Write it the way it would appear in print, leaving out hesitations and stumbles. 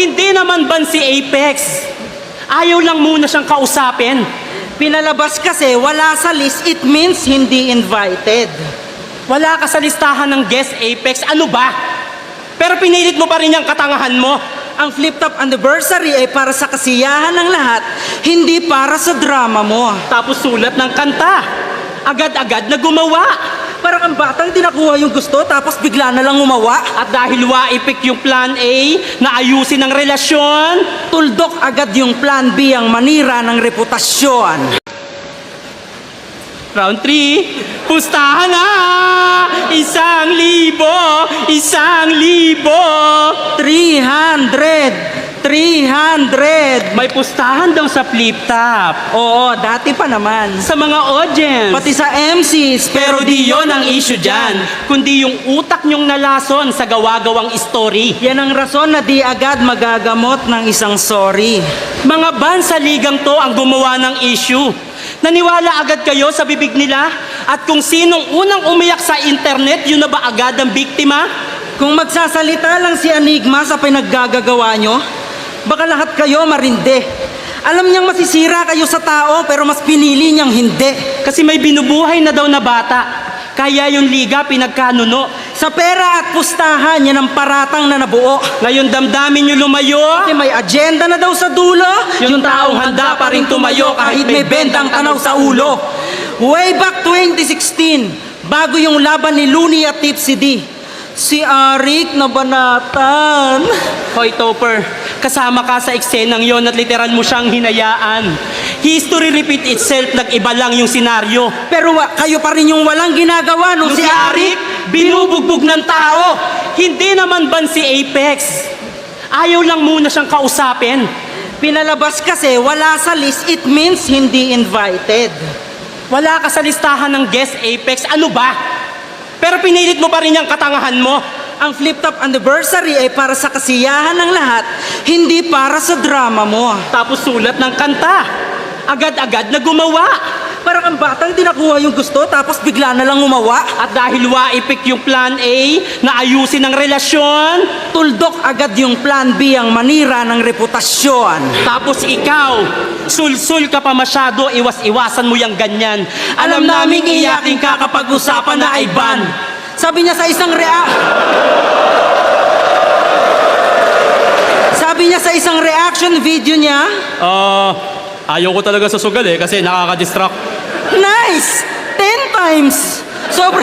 Hindi naman ban si Apex. Ayaw lang muna siyang kausapin. Pinalabas kasi wala sa list, it means hindi invited. Wala ka sa listahan ng guest Apex. Ano ba? Pero pinilit mo pa rin yung katangahan mo. Ang flip-top anniversary ay para sa kasiyahan ng lahat, hindi para sa drama mo. Tapos sulat ng kanta. Agad-agad na gumawa. Parang ang batang di nakuha yung gusto tapos bigla na lang umawa. At dahil waipik yung plan A na ayusin ang relasyon, Tuldok agad yung plan B ang manira ng reputasyon. round 3, pustahan na! 1,000! 1,000! 300! May pustahan daw sa flip top. Oo, dati pa naman. Sa mga audience. Pati sa MCs, Pero di yon ang issue dyan, kundi yung utak nyong nalason sa gawa-gawang story. yan ang rason na di agad magagamot ng isang sorry. Mga ban sa ligang to ang gumawa ng issue. Naniwala agad kayo sa bibig nila? At kung sinong unang umiyak sa internet, yun na ba agad ang biktima? Kung magsasalita lang si Enigma sa pinaggagawa nyo, baka lahat kayo marinde. Alam niyang masisira kayo sa tao pero mas pinili niyang hindi. Kasi may binubuhay na daw na bata. Kaya yung liga pinagkanuno. Sa pera at pustahan, yan ang paratang na nabuo. Ngayon damdamin nyo lumayo. Kasi may agenda na daw sa dulo. Yung taong handa pa rin tumayo kahit may bendang tanaw sa ulo. Way back 2016, bago yung laban ni Looney at Tipsy D, si Arik na banatan. Hoy Topper, kasama ka sa eksenang yon at literal mo siyang hinayaan. History repeat itself, nag-iba lang yung senaryo. Pero kayo pa rin yung walang ginagawa nung Nung si Arik. binubugbog ng tao. Hindi naman ban si Apex. Ayaw lang muna siyang kausapin. Pinalabas kasi wala sa list, it means hindi invited. Wala ka sa listahan ng guest Apex. Ano ba? Pero pinilit mo pa rin yung katangahan mo. Ang flip-top anniversary ay para sa kasiyahan ng lahat, hindi para sa drama mo. Tapos sulat ng kanta. Agad-agad na gumawa. Parang ang batang di nakuha yung gusto tapos bigla na lang umawa. At dahil waipik yung plan A na ayusin ang relasyon, Tuldok agad yung plan B ang manira ng reputasyon. tapos ikaw, sul-sul ka pa masyado, iwas-iwasan mo yung ganyan. Alam naming iyakin ka kapag usapan na ay ban. Sabi niya sa isang reaction video niya, Ayaw ko talaga sa sugal kasi nakaka-distract. nice! 10 times! Sobra.